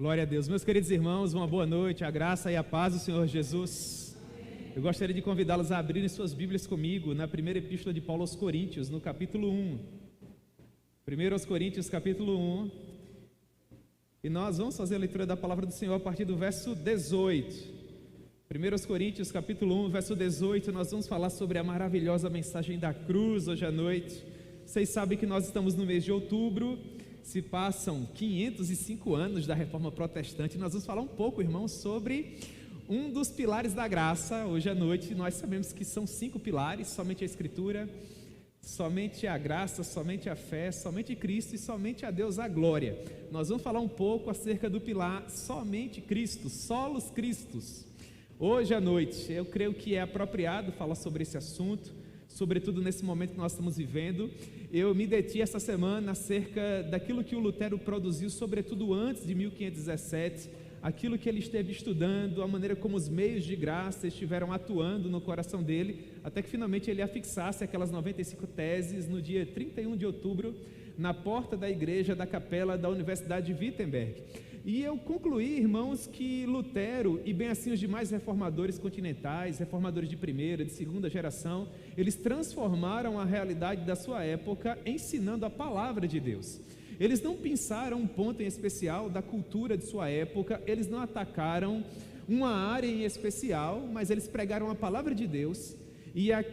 Glória a Deus. Meus queridos irmãos, uma boa noite, a graça e a paz do Senhor Jesus. Eu gostaria de convidá-los a abrirem suas Bíblias comigo na primeira epístola de Paulo aos Coríntios, no capítulo 1. 1 aos Coríntios, capítulo 1. E nós vamos fazer a leitura da palavra do Senhor a partir do verso 18. 1 aos Coríntios, capítulo 1, verso 18, nós vamos falar sobre a maravilhosa mensagem da cruz hoje à noite. Vocês sabem que nós estamos no mês de outubro. Se passam 505 anos da Reforma Protestante. Nós vamos falar um pouco, irmãos, sobre um dos pilares da graça. Hoje à noite nós sabemos que são 5 pilares: somente a Escritura, somente a graça, somente a fé, somente Cristo e somente a Deus a glória. Nós vamos falar um pouco acerca do pilar somente Cristo, solos Christus. Hoje à noite eu creio que é apropriado falar sobre esse assunto, sobretudo nesse momento que nós estamos vivendo. Eu me detive essa semana acerca daquilo que o Lutero produziu, sobretudo antes de 1517, aquilo que ele esteve estudando, a maneira como os meios de graça estiveram atuando no coração dele, até que finalmente ele afixasse aquelas 95 teses no dia 31 de outubro, na porta da igreja da capela da Universidade de Wittenberg. E eu concluí, irmãos, que Lutero e bem assim os demais reformadores continentais, reformadores de primeira, de segunda geração, eles transformaram a realidade da sua época ensinando a palavra de Deus. Eles não pensaram um ponto em especial da cultura de sua época, eles não atacaram uma área em especial, mas eles pregaram a palavra de Deus e a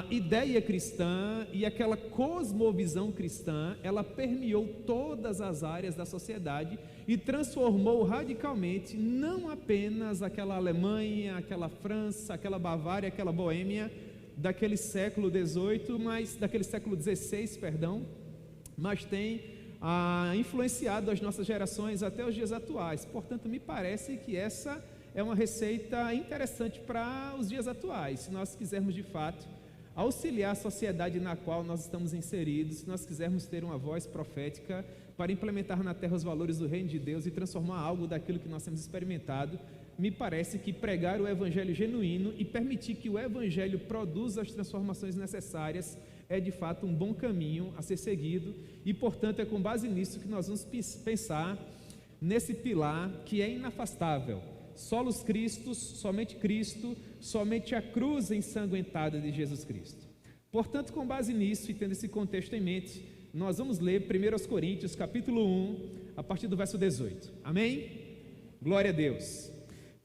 ideia cristã e aquela cosmovisão cristã, ela permeou todas as áreas da sociedade e transformou radicalmente não apenas aquela Alemanha, aquela França, aquela Bavária, aquela Boêmia daquele século XVIII, daquele século XVI, mas tem influenciado as nossas gerações até os dias atuais. Portanto, me parece que essa é uma receita interessante para os dias atuais, se nós quisermos de fato auxiliar a sociedade na qual nós estamos inseridos, se nós quisermos ter uma voz profética para implementar na terra os valores do reino de Deus e transformar algo daquilo que nós temos experimentado. Me parece que pregar o evangelho genuíno e permitir que o evangelho produza as transformações necessárias é de fato um bom caminho a ser seguido, e portanto é com base nisso que nós vamos pensar nesse pilar que é inafastável: solos Christus, somente a cruz ensanguentada de Jesus Cristo. Portanto, com base nisso e tendo esse contexto em mente, nós vamos ler 1 Coríntios capítulo 1, a partir do verso 18, amém? Glória a Deus.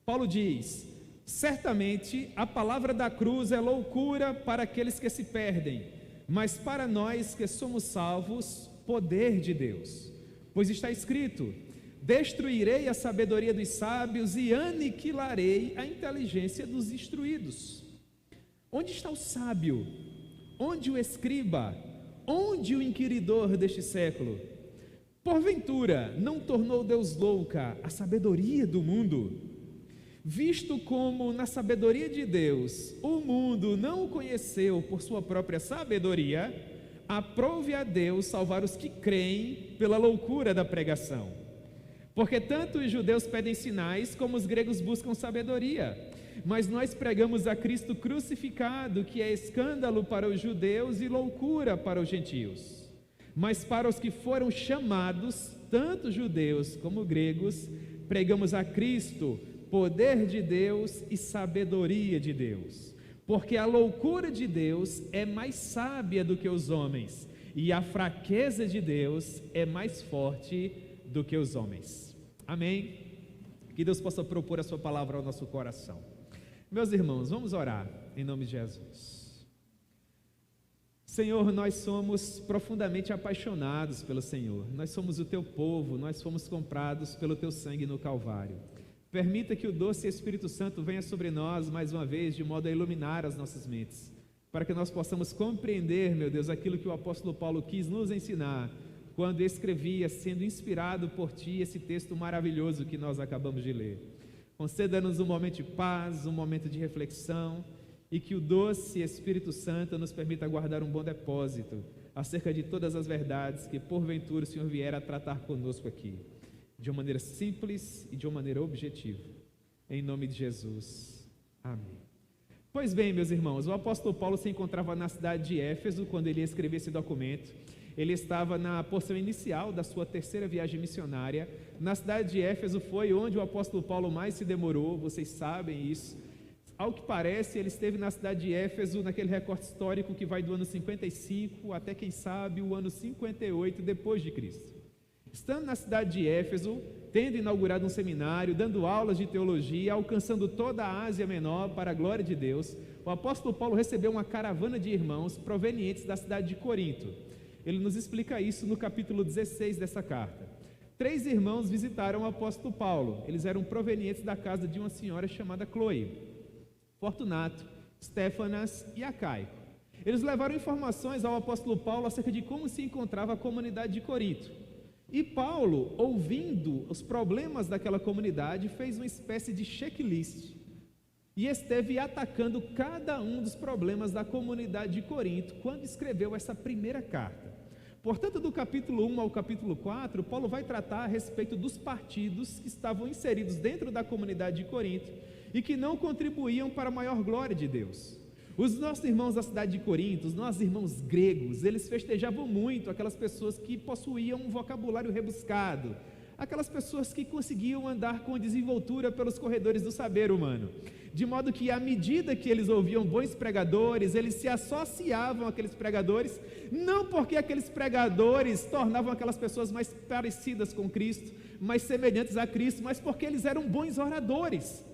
Paulo diz: certamente a palavra da cruz é loucura para aqueles que se perdem, mas para nós que somos salvos, poder de Deus. Pois está escrito: destruirei a sabedoria dos sábios e aniquilarei a inteligência dos instruídos. Onde está o sábio? Onde o escriba? Onde o inquiridor deste século? Porventura, não tornou Deus louca a sabedoria do mundo? Visto como na sabedoria de Deus o mundo não o conheceu por sua própria sabedoria, aprove a Deus salvar os que creem pela loucura da pregação. Porque tanto os judeus pedem sinais, como os gregos buscam sabedoria. Mas nós pregamos a Cristo crucificado, que é escândalo para os judeus e loucura para os gentios. Mas para os que foram chamados, tanto judeus como gregos, pregamos a Cristo, poder de Deus e sabedoria de Deus. Porque a loucura de Deus é mais sábia do que os homens, e a fraqueza de Deus é mais forte do que os homens. Amém? Que Deus possa propor a sua palavra ao nosso coração. Meus irmãos, vamos orar em nome de Jesus. Senhor, nós somos profundamente apaixonados pelo Senhor. Nós somos o teu povo, nós fomos comprados pelo teu sangue no Calvário. Permita que o doce Espírito Santo venha sobre nós mais uma vez, de modo a iluminar as nossas mentes, para que nós possamos compreender, meu Deus, aquilo que o apóstolo Paulo quis nos ensinar quando escrevia, sendo inspirado por Ti, esse texto maravilhoso que nós acabamos de ler. Conceda-nos um momento de paz, um momento de reflexão, e que o doce Espírito Santo nos permita guardar um bom depósito acerca de todas as verdades que porventura o Senhor vier a tratar conosco aqui, de uma maneira simples e de uma maneira objetiva. Em nome de Jesus. Amém. Pois bem, meus irmãos, o apóstolo Paulo se encontrava na cidade de Éfeso quando ele escreveu esse documento. Ele estava na porção inicial da sua terceira viagem missionária. Na cidade de Éfeso foi onde o apóstolo Paulo mais se demorou, vocês sabem isso. Ao que parece, ele esteve na cidade de Éfeso naquele recorte histórico que vai do ano 55 até, quem sabe, o ano 58 depois de Cristo. Estando na cidade de Éfeso, tendo inaugurado um seminário, dando aulas de teologia, alcançando toda a Ásia Menor para a glória de Deus, o apóstolo Paulo recebeu uma caravana de irmãos provenientes da cidade de Corinto. Ele nos explica isso no capítulo 16 dessa carta. 3 irmãos visitaram o apóstolo Paulo. Eles eram provenientes da casa de uma senhora chamada Chloe, Fortunato, Stefanas e Acaico. Eles levaram informações ao apóstolo Paulo acerca de como se encontrava a comunidade de Corinto. E Paulo, ouvindo os problemas daquela comunidade, fez uma espécie de checklist e esteve atacando cada um dos problemas da comunidade de Corinto quando escreveu essa primeira carta. Portanto, do capítulo 1 ao capítulo 4, Paulo vai tratar a respeito dos partidos que estavam inseridos dentro da comunidade de Corinto e que não contribuíam para a maior glória de Deus. Os nossos irmãos da cidade de Corinto, os nossos irmãos gregos, eles festejavam muito aquelas pessoas que possuíam um vocabulário rebuscado, aquelas pessoas que conseguiam andar com desenvoltura pelos corredores do saber humano, de modo que à medida que eles ouviam bons pregadores, eles se associavam àqueles pregadores, não porque aqueles pregadores tornavam aquelas pessoas mais parecidas com Cristo, mais semelhantes a Cristo, mas porque eles eram bons oradores.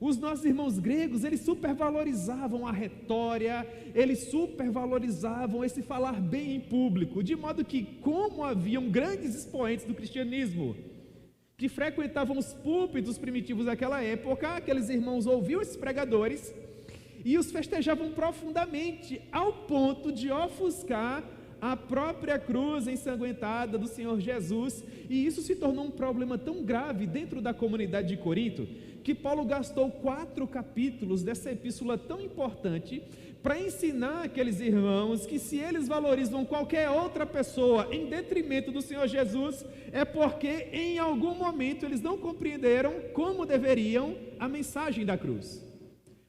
Os nossos irmãos gregos, eles supervalorizavam a retória, eles supervalorizavam esse falar bem em público, de modo que, como haviam grandes expoentes do cristianismo, que frequentavam os púlpitos primitivos daquela época, aqueles irmãos ouviam esses pregadores e os festejavam profundamente, ao ponto de ofuscar a própria cruz ensanguentada do Senhor Jesus, e isso se tornou um problema tão grave dentro da comunidade de Corinto, que Paulo gastou 4 capítulos dessa epístola tão importante para ensinar aqueles irmãos que se eles valorizam qualquer outra pessoa em detrimento do Senhor Jesus, é porque em algum momento eles não compreenderam como deveriam a mensagem da cruz.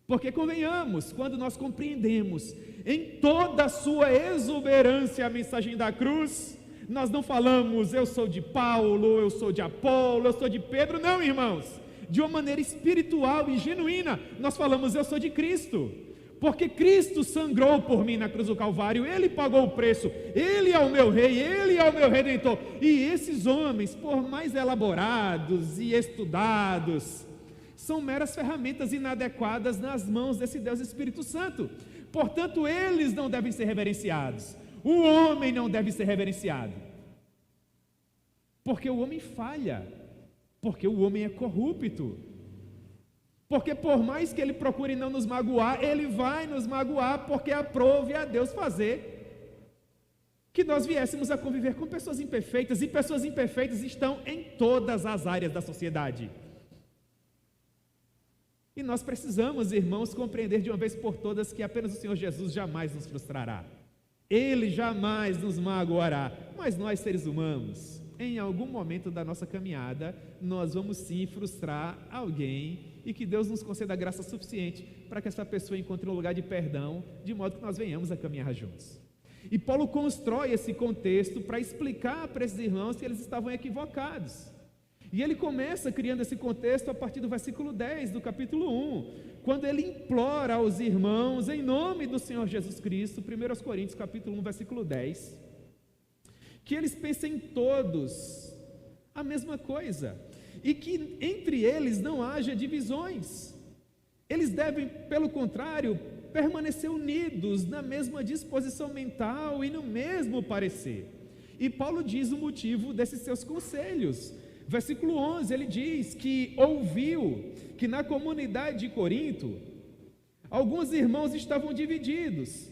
Porque convenhamos, quando nós compreendemos em toda a sua exuberância a mensagem da cruz, nós não falamos eu sou de Paulo, eu sou de Apolo, eu sou de Pedro, não, irmãos. De uma maneira espiritual e genuína, nós falamos eu sou de Cristo, porque Cristo sangrou por mim na cruz do Calvário, Ele pagou o preço, Ele é o meu Rei, Ele é o meu Redentor. E esses homens, por mais elaborados e estudados, são meras ferramentas inadequadas nas mãos desse Deus Espírito Santo. Portanto, eles não devem ser reverenciados, o homem não deve ser reverenciado, porque o homem falha, porque o homem é corrupto, porque por mais que ele procure não nos magoar, ele vai nos magoar, porque aprove a Deus fazer que nós viéssemos a conviver com pessoas imperfeitas, e pessoas imperfeitas estão em todas as áreas da sociedade. E nós precisamos, irmãos, compreender de uma vez por todas que apenas o Senhor Jesus jamais nos frustrará. Ele jamais nos magoará, mas nós, seres humanos, em algum momento da nossa caminhada, nós vamos sim frustrar alguém, e que Deus nos conceda graça suficiente para que essa pessoa encontre um lugar de perdão, de modo que nós venhamos a caminhar juntos. E Paulo constrói esse contexto para explicar para esses irmãos que eles estavam equivocados. E ele começa criando esse contexto a partir do versículo 10 do capítulo 1, quando ele implora aos irmãos, em nome do Senhor Jesus Cristo, 1 Coríntios capítulo 1, versículo 10, que eles pensem todos a mesma coisa, e que entre eles não haja divisões. Eles devem, pelo contrário, permanecer unidos na mesma disposição mental e no mesmo parecer. E Paulo diz o motivo desses seus conselhos. Versículo 11, ele diz que ouviu que na comunidade de Corinto alguns irmãos estavam divididos,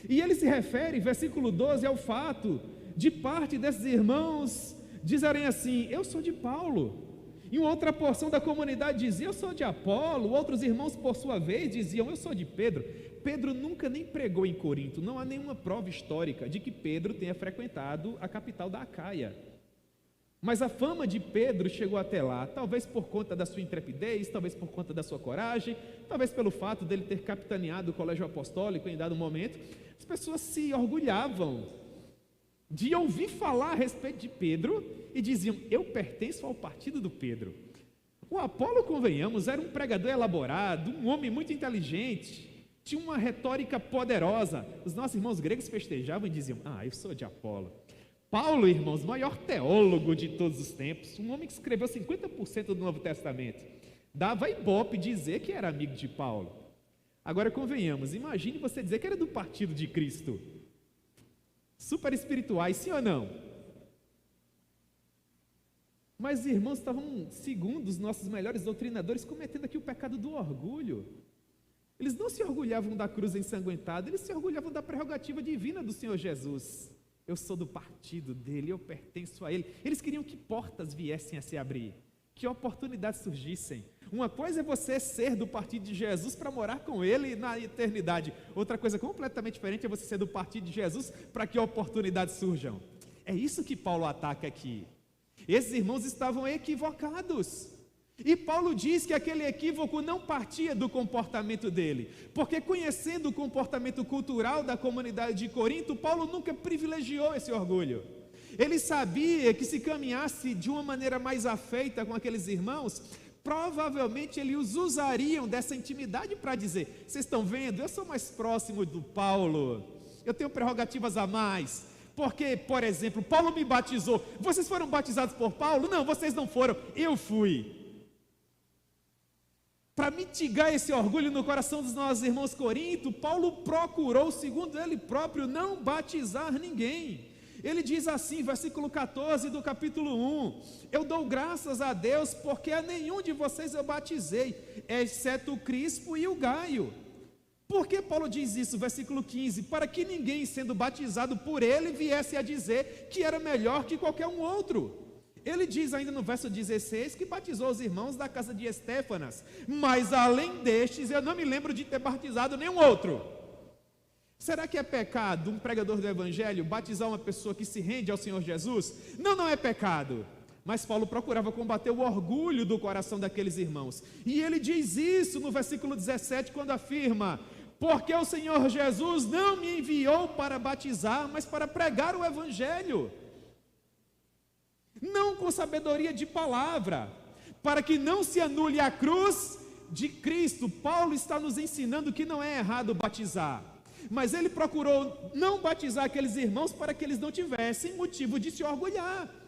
e ele se refere, versículo 12, ao fato de parte desses irmãos dizerem assim: eu sou de Paulo, e uma outra porção da comunidade dizia: eu sou de Apolo. Outros irmãos, por sua vez, diziam: eu sou de Pedro. Pedro nunca nem pregou em Corinto, não há nenhuma prova histórica de que Pedro tenha frequentado a capital da Acaia. Mas a fama de Pedro chegou até lá, talvez por conta da sua intrepidez, talvez por conta da sua coragem, talvez pelo fato dele ter capitaneado o colégio apostólico em dado momento. As pessoas se orgulhavam de ouvir falar a respeito de Pedro e diziam: eu pertenço ao partido do Pedro. O Apolo, convenhamos, era um pregador elaborado, um homem muito inteligente, tinha uma retórica poderosa. Os nossos irmãos gregos festejavam e diziam: eu sou de Apolo. Paulo, irmãos, maior teólogo de todos os tempos, um homem que escreveu 50% do Novo Testamento, dava ibope dizer que era amigo de Paulo. Agora, convenhamos, imagine você dizer que era do partido de Cristo. Super espirituais, sim ou não? Mas os irmãos estavam, segundo os nossos melhores doutrinadores, cometendo aqui o pecado do orgulho. Eles não se orgulhavam da cruz ensanguentada, eles se orgulhavam da prerrogativa divina do Senhor Jesus. Eu sou do partido dele, eu pertenço a ele. Eles queriam que portas viessem a se abrir, que oportunidades surgissem. Uma coisa é você ser do partido de Jesus para morar com ele na eternidade. Outra coisa completamente diferente é você ser do partido de Jesus para que oportunidades surjam. É isso que Paulo ataca aqui. Esses irmãos estavam equivocados. E Paulo diz que aquele equívoco não partia do comportamento dele, porque conhecendo o comportamento cultural da comunidade de Corinto, Paulo nunca privilegiou esse orgulho. Ele sabia que se caminhasse de uma maneira mais afeita com aqueles irmãos, provavelmente eles os usariam dessa intimidade para dizer: vocês estão vendo, eu sou mais próximo do Paulo, eu tenho prerrogativas a mais. Porque, por exemplo, Paulo me batizou. Vocês foram batizados por Paulo? Não, vocês não foram, eu fui. Para mitigar esse orgulho no coração dos nossos irmãos Corinto, Paulo procurou, segundo ele próprio, não batizar ninguém. Ele diz assim, versículo 14 do capítulo 1: eu dou graças a Deus porque a nenhum de vocês eu batizei, exceto o Crispo e o Gaio. Por que Paulo diz isso? Versículo 15: para que ninguém sendo batizado por ele viesse a dizer que era melhor que qualquer um outro. Ele diz ainda no verso 16 que batizou os irmãos da casa de Estéfanas, mas além destes eu não me lembro de ter batizado nenhum outro. Será que é pecado um pregador do evangelho batizar uma pessoa que se rende ao Senhor Jesus? Não, não é pecado. Mas Paulo procurava combater o orgulho do coração daqueles irmãos. E ele diz isso no versículo 17, quando afirma: porque o Senhor Jesus não me enviou para batizar, mas para pregar o evangelho. Não com sabedoria de palavra, para que não se anule a cruz de Cristo. Paulo está nos ensinando que não é errado batizar, mas ele procurou não batizar aqueles irmãos para que eles não tivessem motivo de se orgulhar.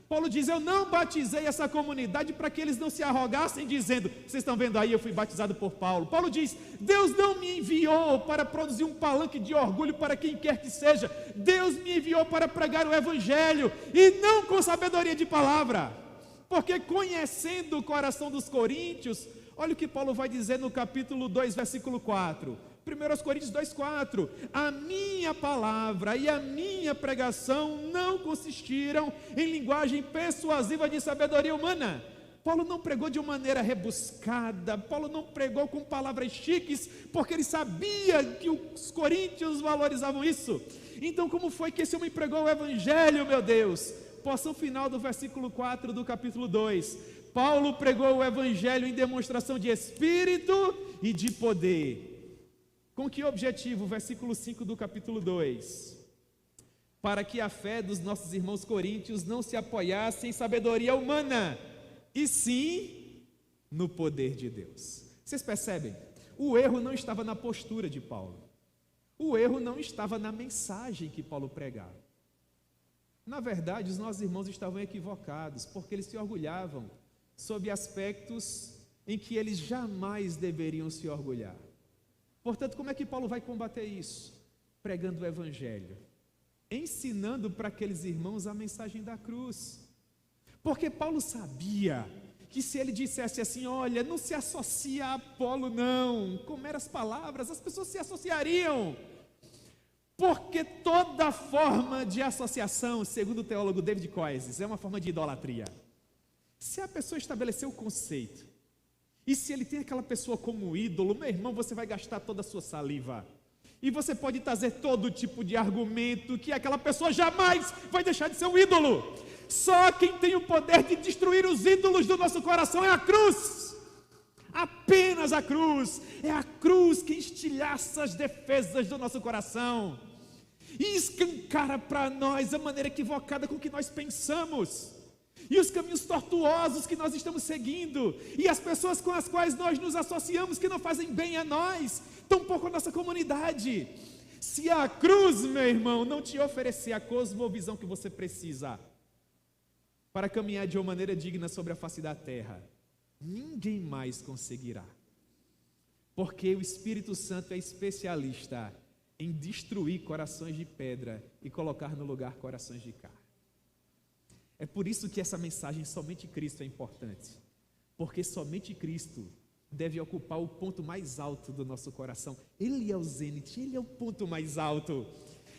Paulo diz: eu não batizei essa comunidade para que eles não se arrogassem dizendo: vocês estão vendo aí, eu fui batizado por Paulo. Paulo diz: Deus não me enviou para produzir um palanque de orgulho para quem quer que seja. Deus me enviou para pregar o evangelho, e não com sabedoria de palavra. Porque conhecendo o coração dos coríntios, olha o que Paulo vai dizer no capítulo 2, versículo 4. 1 Coríntios 2,4: a minha palavra e a minha pregação não consistiram em linguagem persuasiva de sabedoria humana. Paulo não pregou de uma maneira rebuscada, Paulo não pregou com palavras chiques, porque ele sabia que os coríntios valorizavam isso. Então, como foi que esse homem pregou o evangelho, meu Deus? Porção final do versículo 4 do capítulo 2: Paulo pregou o evangelho em demonstração de espírito e de poder. Com que objetivo? Versículo 5 do capítulo 2: para que a fé dos nossos irmãos coríntios não se apoiasse em sabedoria humana, e sim no poder de Deus. Vocês percebem? O erro não estava na postura de Paulo, o erro não estava na mensagem que Paulo pregava. Na verdade, os nossos irmãos estavam equivocados, porque eles se orgulhavam sobre aspectos em que eles jamais deveriam se orgulhar. Portanto, como é que Paulo vai combater isso? Pregando o evangelho, ensinando para aqueles irmãos a mensagem da cruz. Porque Paulo sabia que se ele dissesse assim: olha, não se associa a Apolo não, com meras palavras, as pessoas se associariam. Porque toda forma de associação, segundo o teólogo David Koyes, é uma forma de idolatria. Se a pessoa estabeleceu o conceito, e se ele tem aquela pessoa como ídolo, meu irmão, você vai gastar toda a sua saliva. E você pode trazer todo tipo de argumento que aquela pessoa jamais vai deixar de ser um ídolo. Só quem tem o poder de destruir os ídolos do nosso coração é a cruz. Apenas a cruz. É a cruz que estilhaça as defesas do nosso coração e escancara para nós a maneira equivocada com que nós pensamos, e os caminhos tortuosos que nós estamos seguindo, e as pessoas com as quais nós nos associamos que não fazem bem a nós, tampouco a nossa comunidade. Se a cruz, meu irmão, não te oferecer a cosmovisão que você precisa para caminhar de uma maneira digna sobre a face da terra, ninguém mais conseguirá, porque o Espírito Santo é especialista em destruir corações de pedra e colocar no lugar corações de carne. É por isso que essa mensagem somente Cristo é importante, porque somente Cristo deve ocupar o ponto mais alto do nosso coração. Ele é o zênite, Ele é o ponto mais alto.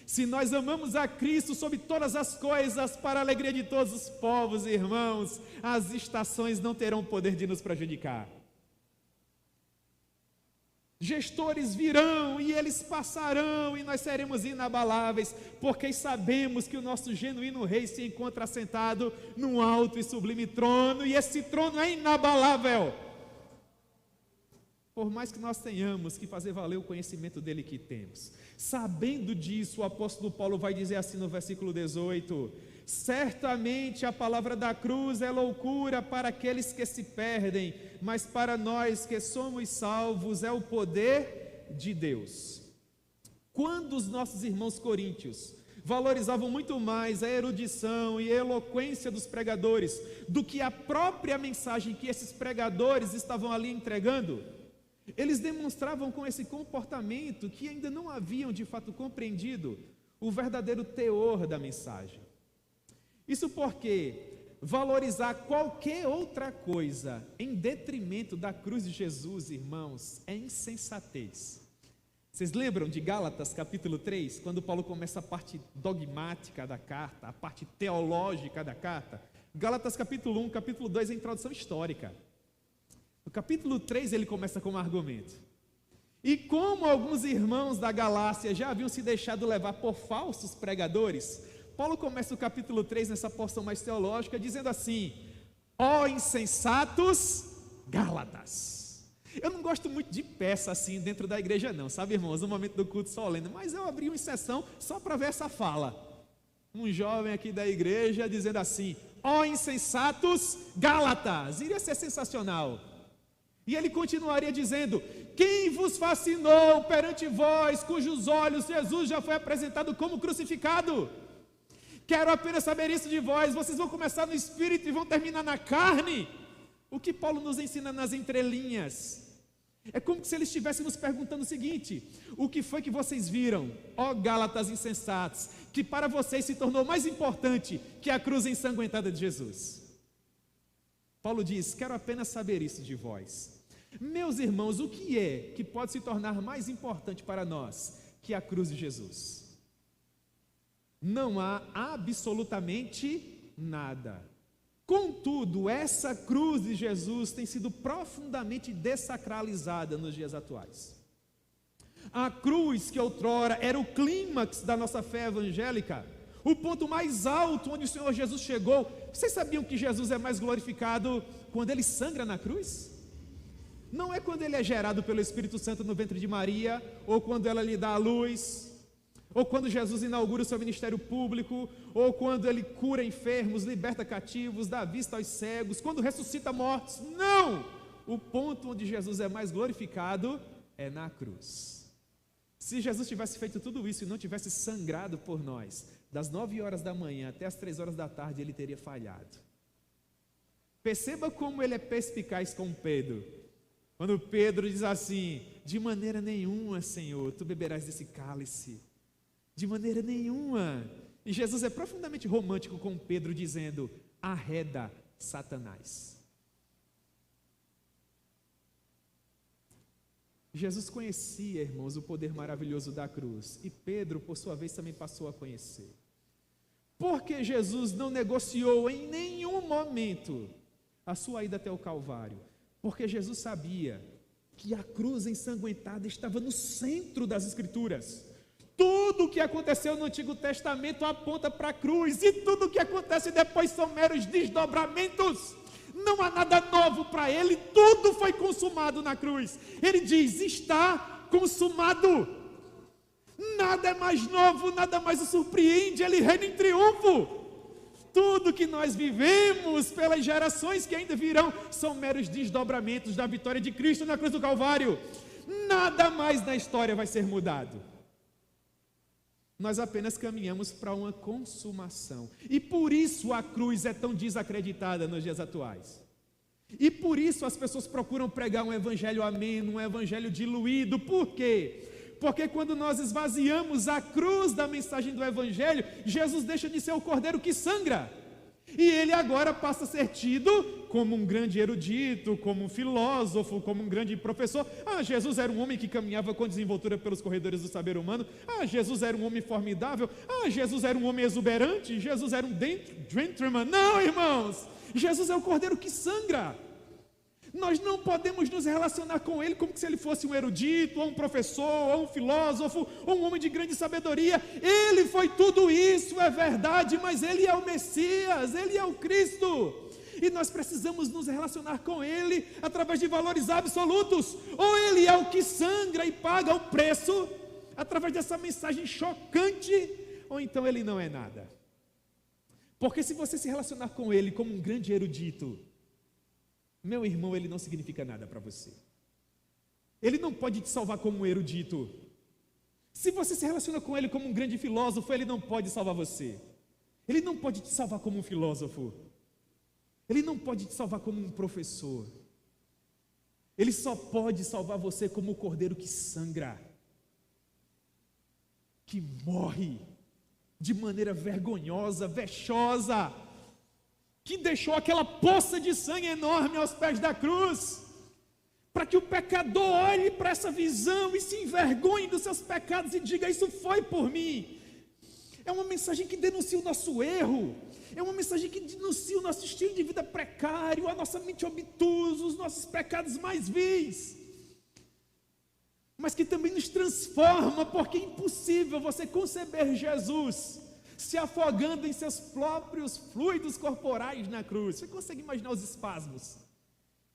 Se nós amamos a Cristo sobre todas as coisas, para a alegria de todos os povos, irmãos, as estações não terão poder de nos prejudicar. Gestores virão e eles passarão e nós seremos inabaláveis, porque sabemos que o nosso genuíno rei se encontra assentado num alto e sublime trono, e esse trono é inabalável. Por mais que nós tenhamos que fazer valer o conhecimento dele que temos. Sabendo disso, o apóstolo Paulo vai dizer assim no versículo 18: certamente a palavra da cruz é loucura para aqueles que se perdem, mas para nós que somos salvos é o poder de Deus. Quando os nossos irmãos coríntios valorizavam muito mais a erudição e a eloquência dos pregadores do que a própria mensagem que esses pregadores estavam ali entregando, eles demonstravam com esse comportamento que ainda não haviam de fato compreendido o verdadeiro teor da mensagem. Isso porque valorizar qualquer outra coisa em detrimento da cruz de Jesus, irmãos, é insensatez. Vocês lembram de Gálatas capítulo 3, quando Paulo começa a parte dogmática da carta, a parte teológica da carta? Gálatas capítulo 1, capítulo 2 é a introdução histórica. No capítulo 3 ele começa com um argumento. E como alguns irmãos da Galácia já haviam se deixado levar por falsos pregadores, Paulo começa o capítulo 3 nessa porção mais teológica dizendo assim: ó insensatos Gálatas. Eu não gosto muito de peça assim dentro da igreja não, sabe, irmãos, no momento do culto solene, mas eu abri uma exceção só para ver essa fala. Um jovem aqui da igreja dizendo assim: ó insensatos Gálatas. Iria ser sensacional. E ele continuaria dizendo: quem vos fascinou perante vós, cujos olhos Jesus já foi apresentado como crucificado? Quero apenas saber isso de vós. Vocês vão começar no espírito e vão terminar na carne? O que Paulo nos ensina nas entrelinhas é como se ele estivesse nos perguntando o seguinte: o que foi que vocês viram, ó Gálatas insensatos, que para vocês se tornou mais importante que a cruz ensanguentada de Jesus? Paulo diz: quero apenas saber isso de vós. Meus irmãos, o que é que pode se tornar mais importante para nós que a cruz de Jesus? Não há absolutamente nada. Contudo, essa cruz de Jesus tem sido profundamente dessacralizada nos dias atuais. A cruz que outrora era o clímax da nossa fé evangélica, o ponto mais alto onde o Senhor Jesus chegou. Vocês sabiam que Jesus é mais glorificado quando ele sangra na cruz? Não é quando ele é gerado pelo Espírito Santo no ventre de Maria, ou quando ela lhe dá a luz, ou quando Jesus inaugura o seu ministério público, ou quando ele cura enfermos, liberta cativos, dá vista aos cegos, quando ressuscita mortos. Não! O ponto onde Jesus é mais glorificado é na cruz. Se Jesus tivesse feito tudo isso e não tivesse sangrado por nós, das 9 horas da manhã até as 3 horas da tarde, ele teria falhado. Perceba como ele é perspicaz com Pedro. Quando Pedro diz assim: de maneira nenhuma, Senhor, tu beberás desse cálice. De maneira nenhuma. E Jesus é profundamente romântico com Pedro, dizendo: arreda, Satanás. Jesus conhecia, irmãos, o poder maravilhoso da cruz, e Pedro, por sua vez, também passou a conhecer. Porque Jesus não negociou em nenhum momento a sua ida até o Calvário, porque Jesus sabia que a cruz ensanguentada estava no centro das Escrituras. Tudo o que aconteceu no Antigo Testamento aponta para a cruz, e tudo o que acontece depois são meros desdobramentos. Não há nada novo para ele, tudo foi consumado na cruz. Ele diz: está consumado. Nada é mais novo, nada mais o surpreende, ele reina em triunfo. Tudo que nós vivemos pelas gerações que ainda virão são meros desdobramentos da vitória de Cristo na cruz do Calvário. Nada mais na história vai ser mudado. Nós apenas caminhamos para uma consumação. E por isso a cruz é tão desacreditada nos dias atuais. E por isso as pessoas procuram pregar um evangelho ameno, um evangelho diluído. Por quê? Porque quando nós esvaziamos a cruz da mensagem do evangelho, Jesus deixa de ser o cordeiro que sangra. E ele agora passa a ser tido como um grande erudito, como um filósofo, como um grande professor. Jesus era um homem que caminhava com desenvoltura pelos corredores do saber humano. Jesus era um homem formidável. Jesus era um homem exuberante. Jesus era um gentleman. Não, irmãos, Jesus é o cordeiro que sangra. Nós não podemos nos relacionar com ele como se ele fosse um erudito, ou um professor, ou um filósofo, ou um homem de grande sabedoria. Ele foi tudo isso, é verdade, mas ele é o Messias, ele é o Cristo. E nós precisamos nos relacionar com ele através de valores absolutos. Ou ele é o que sangra e paga o preço através dessa mensagem chocante, ou então ele não é nada. Porque se você se relacionar com ele como um grande erudito, meu irmão, ele não significa nada para você. Ele não pode te salvar como um erudito. Se você se relaciona com ele como um grande filósofo, ele não pode salvar você. Ele não pode te salvar como um filósofo. Ele não pode te salvar como um professor. Ele só pode salvar você como o cordeiro que sangra, que morre de maneira vergonhosa, vexosa, que deixou aquela poça de sangue enorme aos pés da cruz, para que o pecador olhe para essa visão e se envergonhe dos seus pecados e diga: isso foi por mim. É uma mensagem que denuncia o nosso erro, é uma mensagem que denuncia o nosso estilo de vida precário, a nossa mente obtusa, os nossos pecados mais vis, mas que também nos transforma, porque é impossível você conceber Jesus se afogando em seus próprios fluidos corporais na cruz. Você consegue imaginar os espasmos?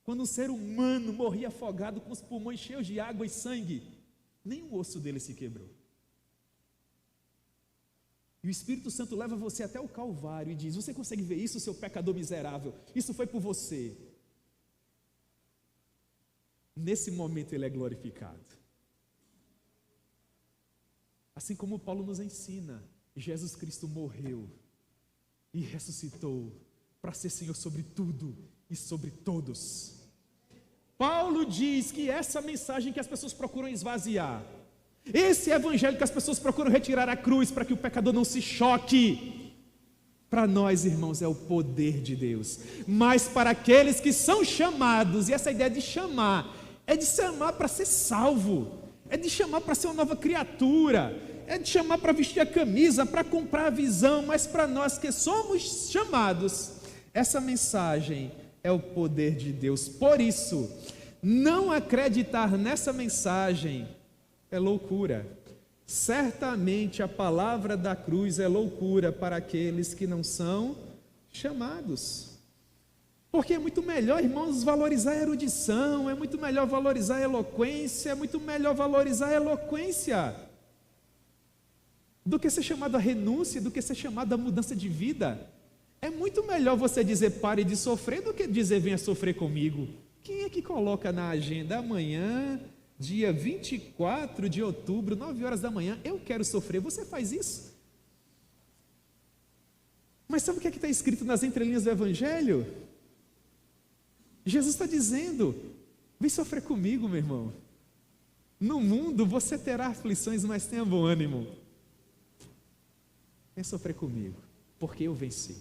Quando um ser humano morria afogado com os pulmões cheios de água e sangue, nem o osso dele se quebrou. E o Espírito Santo leva você até o Calvário e diz: você consegue ver isso, seu pecador miserável? Isso foi por você. Nesse momento ele é glorificado. Assim como Paulo nos ensina, Jesus Cristo morreu e ressuscitou para ser Senhor sobre tudo e sobre todos. Paulo diz que essa mensagem que as pessoas procuram esvaziar, esse evangelho que as pessoas procuram retirar a cruz para que o pecador não se choque, para nós, irmãos, é o poder de Deus. Mas para aqueles que são chamados, e essa ideia de chamar, é de chamar para ser salvo, é de chamar para ser uma nova criatura, é de chamar para vestir a camisa, para comprar a visão. Mas para nós que somos chamados, essa mensagem é o poder de Deus. Por isso, não acreditar nessa mensagem é loucura. Certamente a palavra da cruz é loucura para aqueles que não são chamados. Porque é muito melhor, irmãos, valorizar a erudição, é muito melhor valorizar a eloquência, é muito melhor valorizar a eloquência do que ser chamado a renúncia, do que ser chamado a mudança de vida. É muito melhor você dizer: pare de sofrer, do que dizer: venha sofrer comigo. Quem é que coloca na agenda amanhã, dia 24 de outubro, 9 horas da manhã, eu quero sofrer? Você faz isso? Mas sabe o que é que está escrito nas entrelinhas do Evangelho? Jesus está dizendo: vem sofrer comigo, meu irmão. No mundo você terá aflições, mas tenha bom ânimo. Vem sofrer comigo, porque eu venci.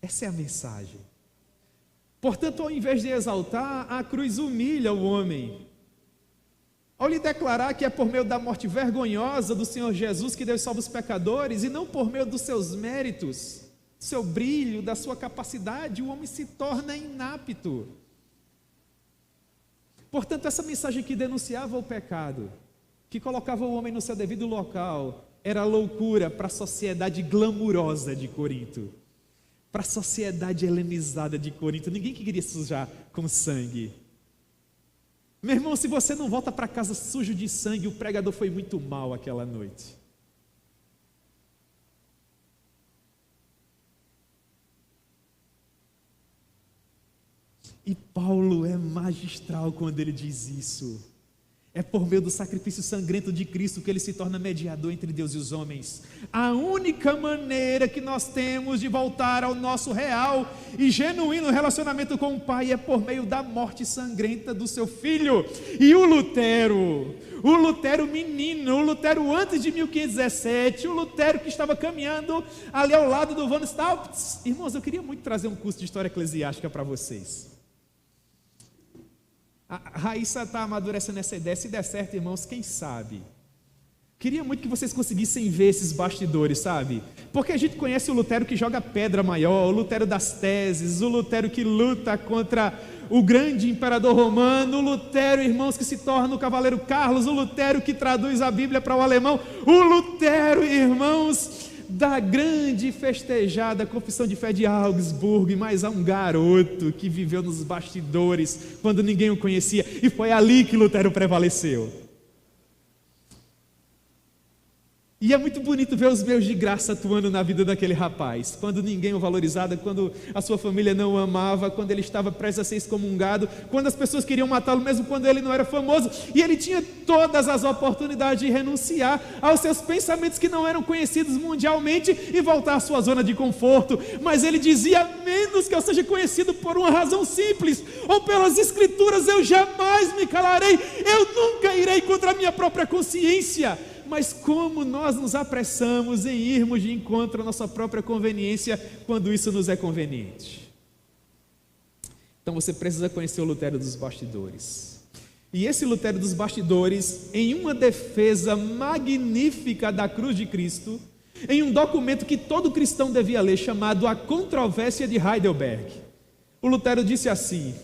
Essa é a mensagem. Portanto, ao invés de exaltar, a cruz humilha o homem. Ao lhe declarar que é por meio da morte vergonhosa do Senhor Jesus que Deus salva os pecadores, e não por meio dos seus méritos, do seu brilho, da sua capacidade, o homem se torna inapto. Portanto, essa mensagem que denunciava o pecado que colocava o homem no seu devido local, era loucura para a sociedade glamurosa de Corinto, para a sociedade helenizada de Corinto. Ninguém queria sujar com sangue. Meu irmão, se você não volta para casa sujo de sangue, o pregador foi muito mal aquela noite. E Paulo é magistral quando ele diz isso. É por meio do sacrifício sangrento de Cristo que ele se torna mediador entre Deus e os homens. A única maneira que nós temos de voltar ao nosso real e genuíno relacionamento com o Pai é por meio da morte sangrenta do seu Filho. E o Lutero menino, o Lutero antes de 1517, o Lutero que estava caminhando ali ao lado do Von Staupitz. Irmãos, eu queria muito trazer um curso de história eclesiástica para vocês. A Raíssa está amadurecendo essa ideia. Se der certo, irmãos, quem sabe? Queria muito que vocês conseguissem ver esses bastidores, sabe? Porque a gente conhece o Lutero que joga pedra maior, o Lutero das teses, o Lutero que luta contra o grande imperador romano, o Lutero, irmãos, que se torna o cavaleiro Carlos, o Lutero que traduz a Bíblia para o alemão, o Lutero, irmãos, da grande e festejada Confissão de Fé de Augsburgo. E mais há um garoto que viveu nos bastidores quando ninguém o conhecia, e foi ali que Lutero prevaleceu. E é muito bonito ver os meios de graça atuando na vida daquele rapaz, quando ninguém o valorizava, quando a sua família não o amava, quando ele estava prestes a ser excomungado, quando as pessoas queriam matá-lo mesmo quando ele não era famoso, e ele tinha todas as oportunidades de renunciar aos seus pensamentos que não eram conhecidos mundialmente e voltar à sua zona de conforto. Mas ele dizia: a menos que eu seja conhecido por uma razão simples ou pelas escrituras, eu jamais me calarei, eu nunca irei contra a minha própria consciência. Mas como nós nos apressamos em irmos de encontro à nossa própria conveniência quando isso nos é conveniente. Então você precisa conhecer o Lutero dos bastidores. E esse Lutero dos bastidores, em uma defesa magnífica da cruz de Cristo, em um documento que todo cristão devia ler, chamado A Controvérsia de Heidelberg, o Lutero disse assim: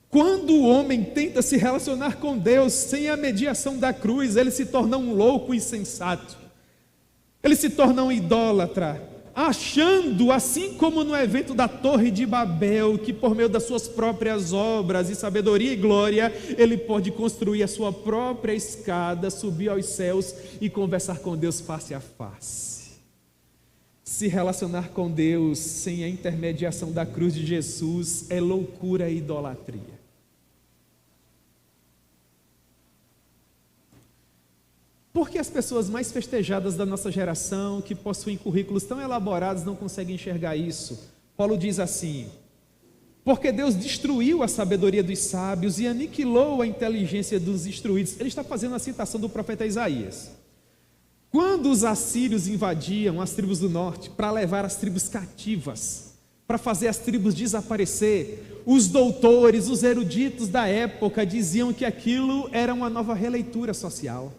quando o homem tenta se relacionar com Deus sem a mediação da cruz, ele se torna um louco insensato. Ele se torna um idólatra, achando, assim como no evento da Torre de Babel, que por meio das suas próprias obras e sabedoria e glória, ele pode construir a sua própria escada, subir aos céus e conversar com Deus face a face. Se relacionar com Deus sem a intermediação da cruz de Jesus é loucura e idolatria. Porque as pessoas mais festejadas da nossa geração, que possuem currículos tão elaborados, não conseguem enxergar isso? Paulo diz assim: porque Deus destruiu a sabedoria dos sábios e aniquilou a inteligência dos instruídos. Ele está fazendo a citação do profeta Isaías. Quando os assírios invadiam as tribos do norte para levar as tribos cativas, para fazer as tribos desaparecer, os doutores, os eruditos da época diziam que aquilo era uma nova releitura social,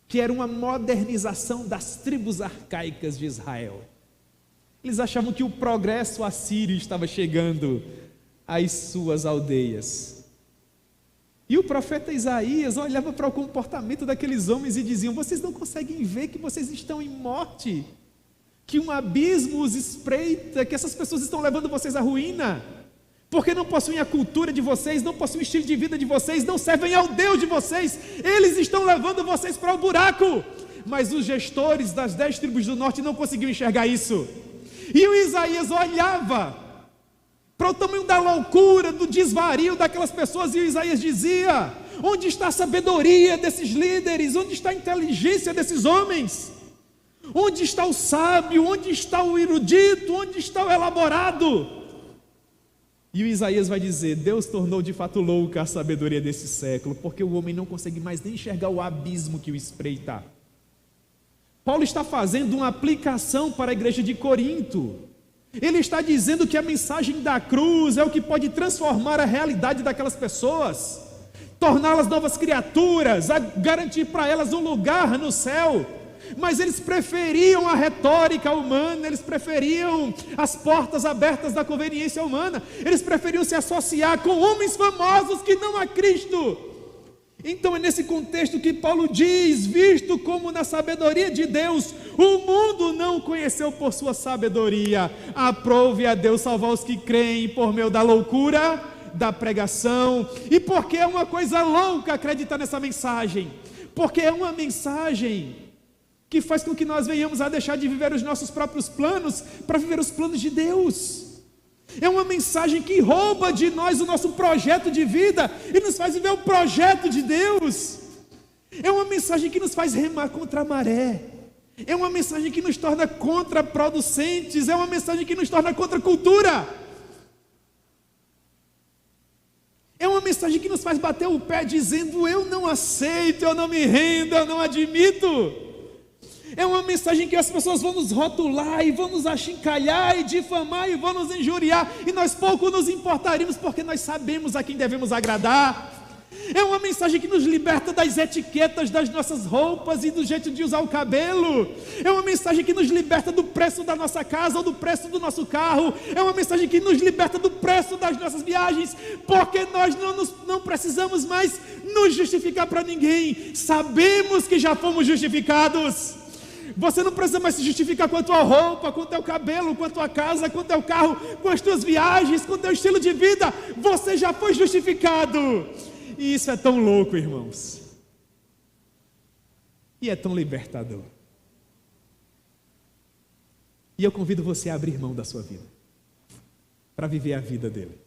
que era uma modernização das tribos arcaicas de Israel. Eles achavam que o progresso assírio estava chegando às suas aldeias. E o profeta Isaías olhava para o comportamento daqueles homens e diziam: vocês não conseguem ver que vocês estão em morte, que um abismo os espreita, que essas pessoas estão levando vocês à ruína, porque não possuem a cultura de vocês, não possuem o estilo de vida de vocês, não servem ao Deus de vocês, eles estão levando vocês para o buraco. Mas os gestores das 10 tribos do norte não conseguiam enxergar isso, e o Isaías olhava para o tamanho da loucura, do desvario daquelas pessoas, e o Isaías dizia: onde está a sabedoria desses líderes? Onde está a inteligência desses homens? Onde está o sábio? Onde está o erudito? Onde está o elaborado? E o Isaías vai dizer: Deus tornou de fato louca a sabedoria desse século, porque o homem não consegue mais nem enxergar o abismo que o espreita. Paulo está fazendo uma aplicação para a igreja de Corinto. Ele está dizendo que a mensagem da cruz é o que pode transformar a realidade daquelas pessoas, torná-las novas criaturas, garantir para elas um lugar no céu. Mas eles preferiam a retórica humana, eles preferiam as portas abertas da conveniência humana, eles preferiam se associar com homens famosos que não a Cristo. Então é nesse contexto que Paulo diz: visto como na sabedoria de Deus o mundo não conheceu por sua sabedoria, aprove a Deus salvar os que creem por meio da loucura da pregação. E porque é uma coisa louca acreditar nessa mensagem, porque é uma mensagem que faz com que nós venhamos a deixar de viver os nossos próprios planos para viver os planos de Deus. É uma mensagem que rouba de nós o nosso projeto de vida e nos faz viver o projeto de Deus. É uma mensagem que nos faz remar contra a maré. É uma mensagem que nos torna contraproducentes. É uma mensagem que nos torna contra a cultura. É uma mensagem que nos faz bater o pé dizendo: eu não aceito, eu não me rendo, eu não admito. É uma mensagem que as pessoas vão nos rotular e vão nos achincalhar e difamar e vão nos injuriar, e nós pouco nos importaríamos porque nós sabemos a quem devemos agradar. É uma mensagem que nos liberta das etiquetas das nossas roupas e do jeito de usar o cabelo. É uma mensagem que nos liberta do preço da nossa casa ou do preço do nosso carro. É uma mensagem que nos liberta do preço das nossas viagens, porque nós não precisamos mais nos justificar para ninguém. Sabemos que já fomos justificados. Você não precisa mais se justificar com a tua roupa, com o teu cabelo, com a tua casa, com o teu carro, com as tuas viagens, com o teu estilo de vida. Você já foi justificado. E isso é tão louco, irmãos. E é tão libertador. E eu convido você a abrir mão da sua vida, para viver a vida dele.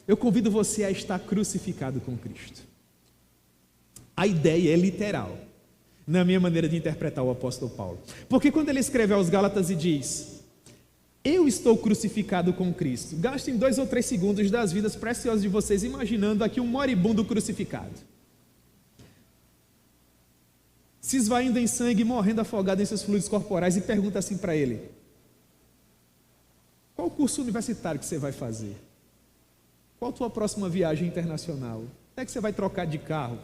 Eu convido você a estar crucificado com Cristo. A ideia é literal, na minha maneira de interpretar o apóstolo Paulo. Porque quando ele escreve aos Gálatas e diz: eu estou crucificado com Cristo, gastem 2 ou 3 segundos das vidas preciosas de vocês imaginando aqui um moribundo crucificado, se esvaindo em sangue, morrendo afogado em seus fluidos corporais, e pergunta assim para ele: qual o curso universitário que você vai fazer? Qual a tua próxima viagem internacional? Até que você vai trocar de carro?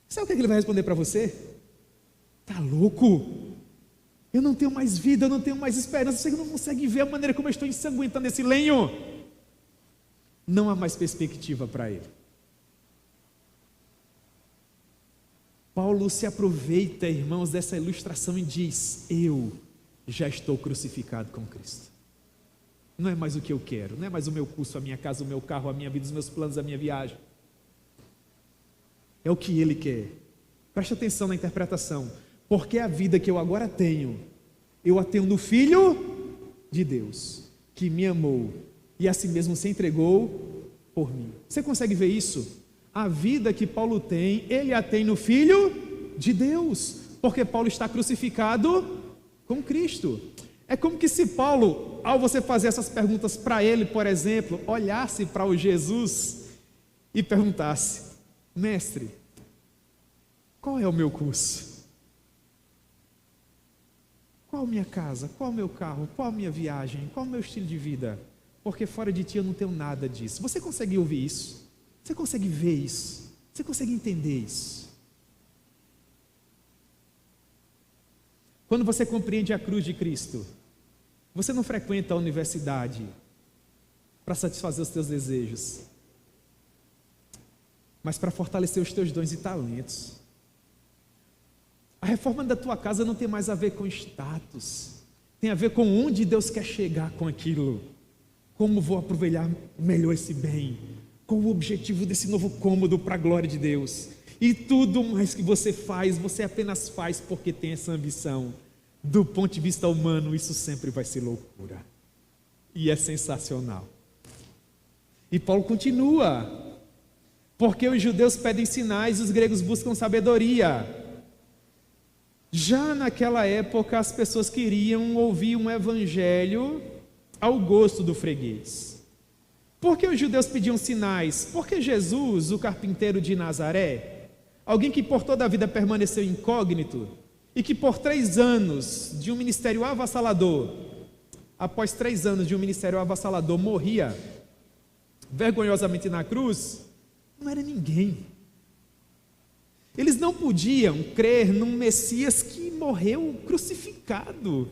Sabe o que ele vai responder para você? Tá louco? Eu não tenho mais vida, eu não tenho mais esperança. Você não consegue ver a maneira como eu estou ensanguentando esse lenho. Não há mais perspectiva para ele. Paulo se aproveita, irmãos, dessa ilustração e diz: eu já estou crucificado com Cristo. Não é mais o que eu quero, não é mais o meu curso, a minha casa, o meu carro, a minha vida, os meus planos, a minha viagem. É o que ele quer. Preste atenção na interpretação. Porque a vida que eu agora tenho, eu a tenho no Filho de Deus, que me amou e a si mesmo se entregou por mim. Você consegue ver isso? A vida que Paulo tem, ele a tem no Filho de Deus, porque Paulo está crucificado com Cristo. É como que se Paulo, ao você fazer essas perguntas para ele, por exemplo, olhasse para o Jesus e perguntasse: mestre, qual é o meu curso? Qual a minha casa? Qual o meu carro? Qual a minha viagem? Qual o meu estilo de vida? Porque fora de ti eu não tenho nada disso. Você consegue ouvir isso? Você consegue ver isso? Você consegue entender isso? Quando você compreende a cruz de Cristo, você não frequenta a universidade para satisfazer os teus desejos, mas para fortalecer os teus dons e talentos. A reforma da tua casa não tem mais a ver com status, tem a ver com onde Deus quer chegar com aquilo. Como vou aproveitar melhor esse bem? Qual o objetivo desse novo cômodo para a glória de Deus? E tudo mais que você faz, você apenas faz porque tem essa ambição. Do ponto de vista humano, isso sempre vai ser loucura. E é sensacional. E Paulo continua: porque os judeus pedem sinais, os gregos buscam sabedoria. Já naquela época, as pessoas queriam ouvir um evangelho ao gosto do freguês. Por que os judeus pediam sinais? Porque Jesus, o carpinteiro de Nazaré, alguém que por toda a vida permaneceu incógnito e que por 3 anos de um ministério avassalador, após 3 anos de um ministério avassalador, morria vergonhosamente na cruz, não era ninguém. Eles não podiam crer num Messias que morreu crucificado.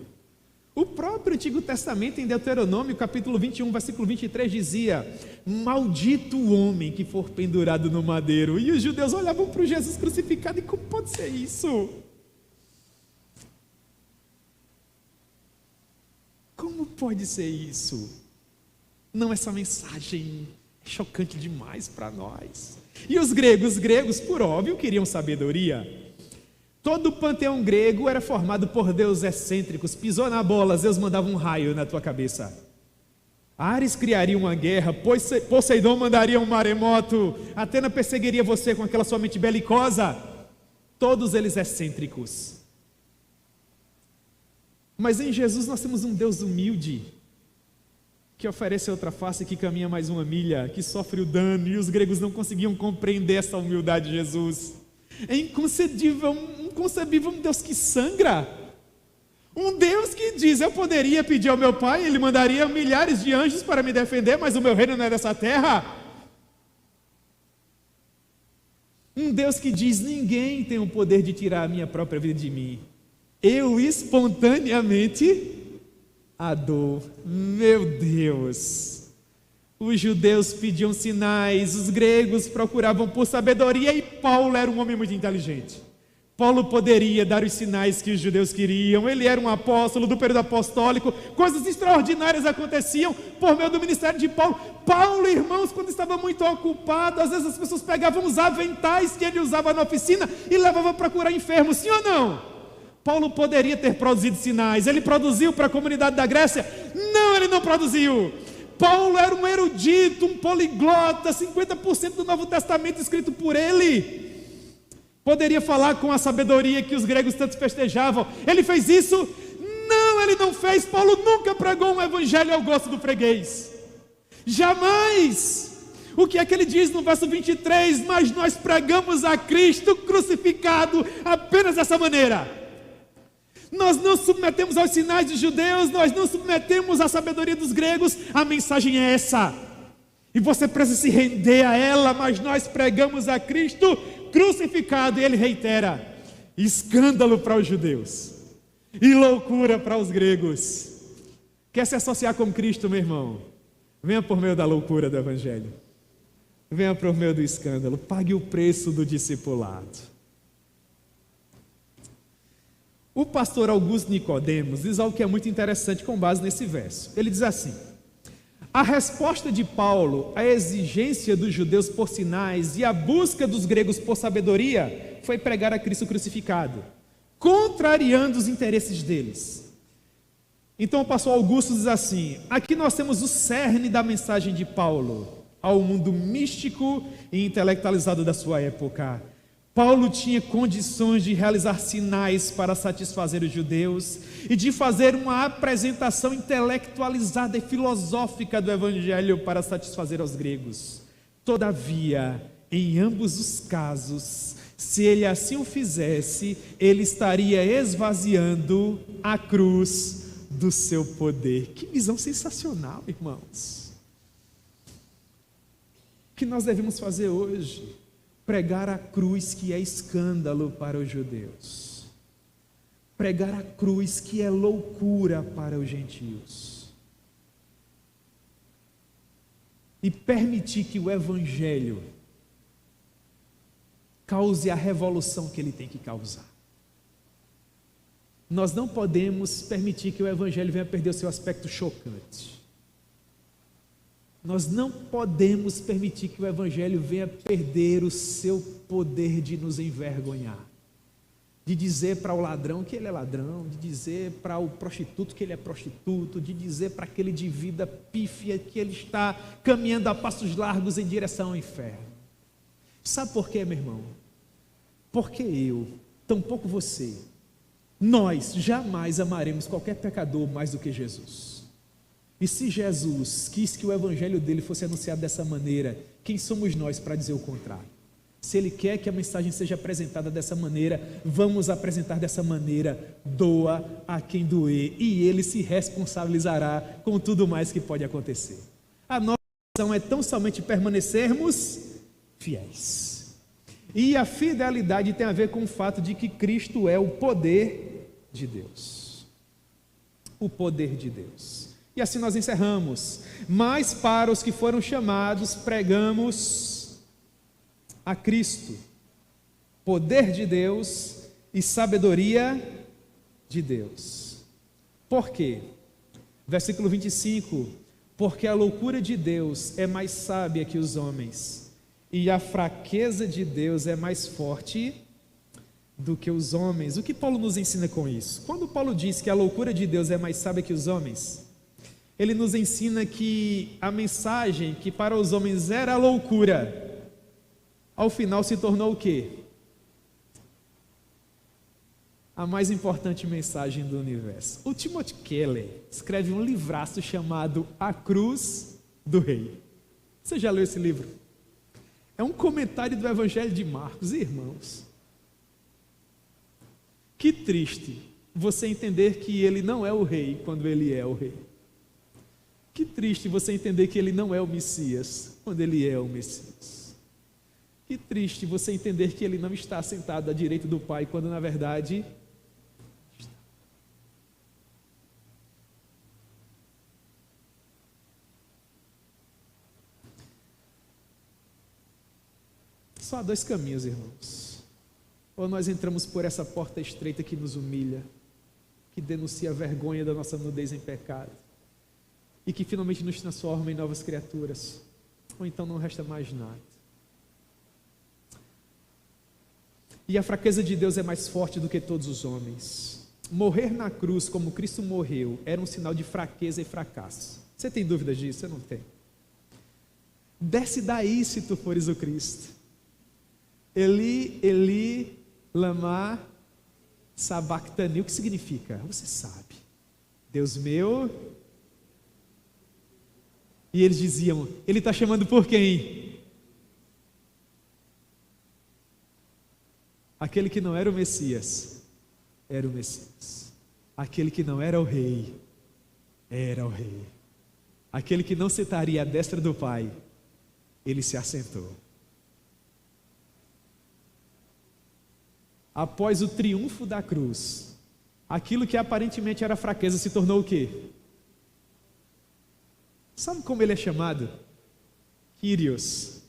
O próprio Antigo Testamento, em Deuteronômio, capítulo 21, versículo 23, dizia: maldito o homem que for pendurado no madeiro. E os judeus olhavam para o Jesus crucificado, e como pode ser isso? Como pode ser isso? Não, essa mensagem é chocante demais para nós. E os gregos, por óbvio, queriam sabedoria. Todo o panteão grego era formado por deuses excêntricos. Pisou na bola, Zeus mandava um raio na tua cabeça. Ares criaria uma guerra, Poseidon mandaria um maremoto, Atena perseguiria você com aquela sua mente belicosa. Todos eles excêntricos. Mas em Jesus nós temos um Deus humilde, que oferece outra face, que caminha mais uma milha, que sofre o dano, e os gregos não conseguiam compreender essa humildade de Jesus. É inconcebível um Deus que sangra, um Deus que diz: eu poderia pedir ao meu pai, ele mandaria milhares de anjos para me defender, mas o meu reino não é dessa terra. Um Deus que diz: ninguém tem o poder de tirar a minha própria vida de mim, eu espontaneamente a dou. Meu Deus! Os judeus pediam sinais, os gregos procuravam por sabedoria, e Paulo era um homem muito inteligente. Paulo poderia dar os sinais que os judeus queriam. Ele era um apóstolo do período apostólico. Coisas extraordinárias aconteciam por meio do ministério de Paulo. Paulo, irmãos, quando estava muito ocupado, às vezes as pessoas pegavam os aventais que ele usava na oficina e levavam para curar enfermos, sim ou não? Paulo poderia ter produzido sinais. Ele produziu para a comunidade da Grécia? Não, ele não produziu. Paulo era um erudito, um poliglota, 50% do Novo Testamento escrito por ele. Poderia falar com a sabedoria que os gregos tanto festejavam. Ele fez isso? Não, ele não fez. Paulo nunca pregou um evangelho ao gosto do freguês. Jamais. O que é que ele diz no verso 23? Mas nós pregamos a Cristo crucificado apenas dessa maneira. Nós não submetemos aos sinais dos judeus, nós não submetemos à sabedoria dos gregos. A mensagem é essa, e você precisa se render a ela. Mas nós pregamos a Cristo crucificado. E ele reitera: escândalo para os judeus e loucura para os gregos. Quer se associar com Cristo, meu irmão? Venha por meio da loucura do evangelho, venha por meio do escândalo, pague o preço do discipulado. O pastor Augusto Nicodemos diz algo que é muito interessante com base nesse verso. Ele diz assim: a resposta de Paulo à exigência dos judeus por sinais e a busca dos gregos por sabedoria foi pregar a Cristo crucificado, contrariando os interesses deles. Então o pastor Augusto diz assim: aqui nós temos o cerne da mensagem de Paulo ao mundo místico e intelectualizado da sua época. Paulo tinha condições de realizar sinais para satisfazer os judeus e de fazer uma apresentação intelectualizada e filosófica do evangelho para satisfazer os gregos. Todavia, em ambos os casos, se ele assim o fizesse, ele estaria esvaziando a cruz do seu poder. Que visão sensacional, irmãos! O que nós devemos fazer hoje? Pregar a cruz, que é escândalo para os judeus. Pregar a cruz, que é loucura para os gentios. E permitir que o evangelho cause a revolução que ele tem que causar. Nós não podemos permitir que o evangelho venha perder o seu aspecto chocante. Nós não podemos permitir que o evangelho venha perder o seu poder de nos envergonhar, de dizer para o ladrão que ele é ladrão, de dizer para o prostituto que ele é prostituto, de dizer para aquele de vida pífia que ele está caminhando a passos largos em direção ao inferno. Sabe por quê, meu irmão? Porque eu, tampouco você, nós jamais amaremos qualquer pecador mais do que Jesus. E se Jesus quis que o evangelho dele fosse anunciado dessa maneira, quem somos nós para dizer o contrário? Se ele quer que a mensagem seja apresentada dessa maneira, vamos apresentar dessa maneira. Doa a quem doer, e ele se responsabilizará com tudo mais que pode acontecer. A nossa missão é tão somente permanecermos fiéis. E a fidelidade tem a ver com o fato de que Cristo é o poder de Deus. o poder de Deus. E assim nós encerramos. Mas para os que foram chamados, pregamos a Cristo, poder de Deus e sabedoria de Deus. Por quê? Versículo 25: porque a loucura de Deus é mais sábia que os homens, e a fraqueza de Deus é mais forte do que os homens. O que Paulo nos ensina com isso? Quando Paulo diz que a loucura de Deus é mais sábia que os homens, ele nos ensina que a mensagem que para os homens era loucura, ao final se tornou o quê? A mais importante mensagem do universo. O Timothy Keller escreve um livraço chamado A Cruz do Rei. Você já leu esse livro? É um comentário do Evangelho de Marcos. Irmãos, que triste você entender que ele não é o rei quando ele é o rei. Que triste você entender que ele não é o Messias quando ele é o Messias. Que triste você entender que ele não está sentado à direita do Pai quando na verdade está. Só há dois caminhos, irmãos. Ou nós entramos por essa porta estreita que nos humilha, que denuncia a vergonha da nossa nudez em pecado, e que finalmente nos transforma em novas criaturas, ou então não resta mais nada. E a fraqueza de Deus é mais forte do que todos os homens. Morrer na cruz como Cristo morreu era um sinal de fraqueza e fracasso. Você tem dúvidas disso? Eu não tenho. Desce daí se tu fores o Cristo. Eli, Eli, lama sabachthani. O que significa? Você sabe. Deus meu. E eles diziam, ele está chamando por quem? Aquele que não era o Messias, era o Messias. Aquele que não era o rei, era o rei. Aquele que não sentaria à destra do Pai, ele se assentou. Após o triunfo da cruz, aquilo que aparentemente era fraqueza se tornou o quê? Sabe como ele é chamado? Kyrios.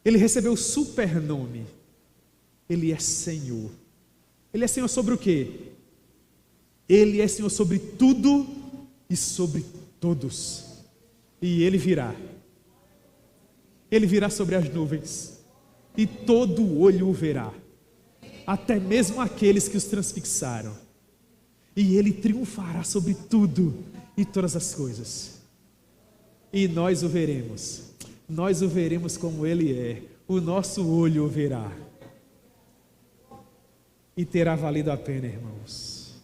Ele recebeu o supernome. Ele é Senhor. Ele é Senhor sobre o quê? Ele é Senhor sobre tudo e sobre todos. E Ele virá. Ele virá sobre as nuvens. E todo olho o verá. Até mesmo aqueles que os transfixaram. E Ele triunfará sobre tudo e todas as coisas. E nós o veremos. Nós o veremos como Ele é. O nosso olho o verá. E terá valido a pena, irmãos.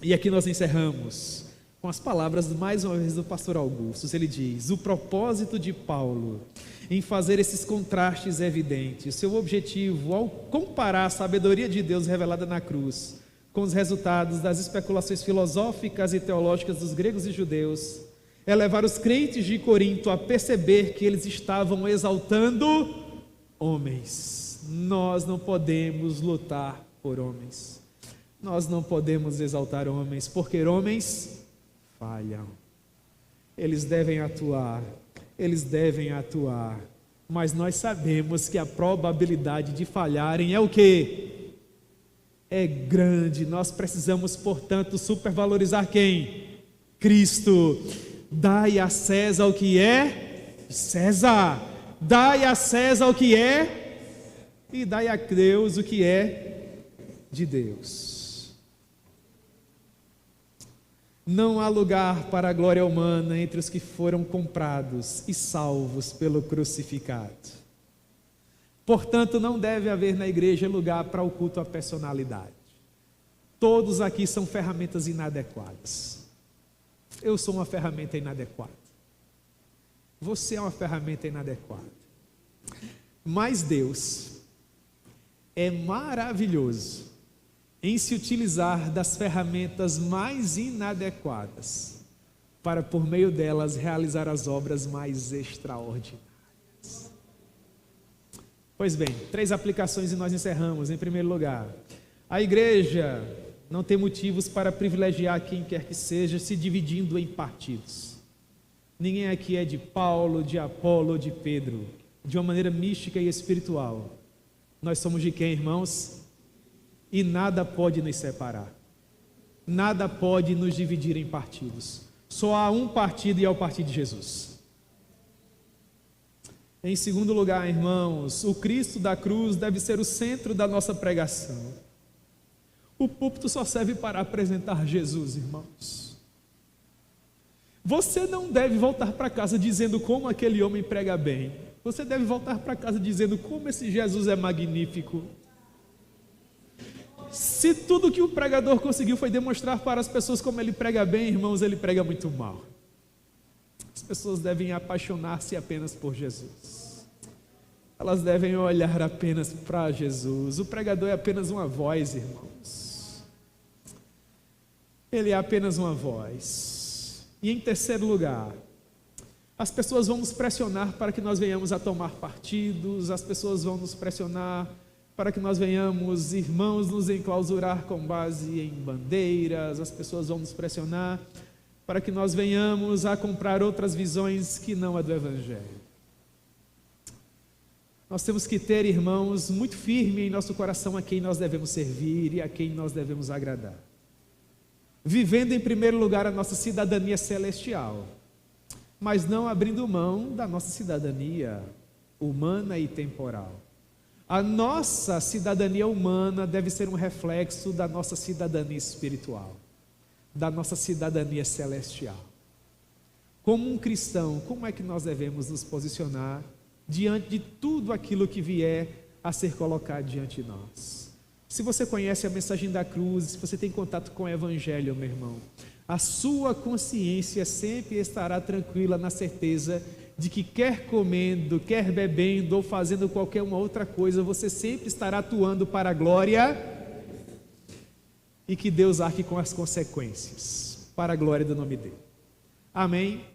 E aqui nós encerramos com as palavras mais uma vez do pastor Augusto. Ele diz: o propósito de Paulo em fazer esses contrastes evidentes, seu objetivo ao comparar a sabedoria de Deus revelada na cruz com os resultados das especulações filosóficas e teológicas dos gregos e judeus, é levar os crentes de Corinto a perceber que eles estavam exaltando homens. Nós não podemos lutar por homens. Nós não podemos exaltar homens, porque homens falham. Eles devem atuar, mas nós sabemos que a probabilidade de falharem é o quê? É grande. Nós precisamos, portanto, supervalorizar quem? Cristo. Dai a César o que é César. Dai a César o que é e dai a Deus o que é de Deus. Não há lugar para a glória humana entre os que foram comprados e salvos pelo crucificado. Portanto, não deve haver na igreja lugar para o culto à personalidade. Todos aqui são ferramentas inadequadas. Eu sou uma ferramenta inadequada. Você é uma ferramenta inadequada. Mas Deus é maravilhoso em se utilizar das ferramentas mais inadequadas para, por meio delas, realizar as obras mais extraordinárias. Pois bem, 3 aplicações e nós encerramos. Em primeiro lugar, a igreja não tem motivos para privilegiar quem quer que seja, se dividindo em partidos. Ninguém aqui é de Paulo, de Apolo, de Pedro, de uma maneira mística e espiritual. Nós somos de quem, irmãos? E nada pode nos separar. Nada pode nos dividir em partidos. Só há um partido e é o partido de Jesus. Em segundo lugar, irmãos, o Cristo da cruz deve ser o centro da nossa pregação. O púlpito só serve para apresentar Jesus, irmãos. Você não deve voltar para casa dizendo como aquele homem prega bem. Você deve voltar para casa dizendo como esse Jesus é magnífico. Se tudo que o pregador conseguiu foi demonstrar para as pessoas como ele prega bem, irmãos, ele prega muito mal. As pessoas devem apaixonar-se apenas por Jesus. Elas devem olhar apenas para Jesus. O pregador é apenas uma voz, irmãos. Ele é apenas uma voz. E em terceiro lugar, as pessoas vão nos pressionar para que nós venhamos a tomar partidos, as pessoas vão nos pressionar para que nós venhamos, irmãos, nos enclausurar com base em bandeiras, as pessoas vão nos pressionar para que nós venhamos a comprar outras visões que não a do Evangelho. Nós temos que ter, irmãos, muito firme em nosso coração a quem nós devemos servir e a quem nós devemos agradar. Vivendo em primeiro lugar a nossa cidadania celestial, mas não abrindo mão da nossa cidadania humana e temporal. A nossa cidadania humana deve ser um reflexo da nossa cidadania espiritual, da nossa cidadania celestial. Como um cristão, como é que nós devemos nos posicionar diante de tudo aquilo que vier a ser colocado diante de nós? Se você conhece a mensagem da cruz, se você tem contato com o Evangelho, meu irmão, a sua consciência sempre estará tranquila na certeza de que quer comendo, quer bebendo ou fazendo qualquer uma outra coisa, você sempre estará atuando para a glória e que Deus arque com as consequências, para a glória do nome dele. Amém?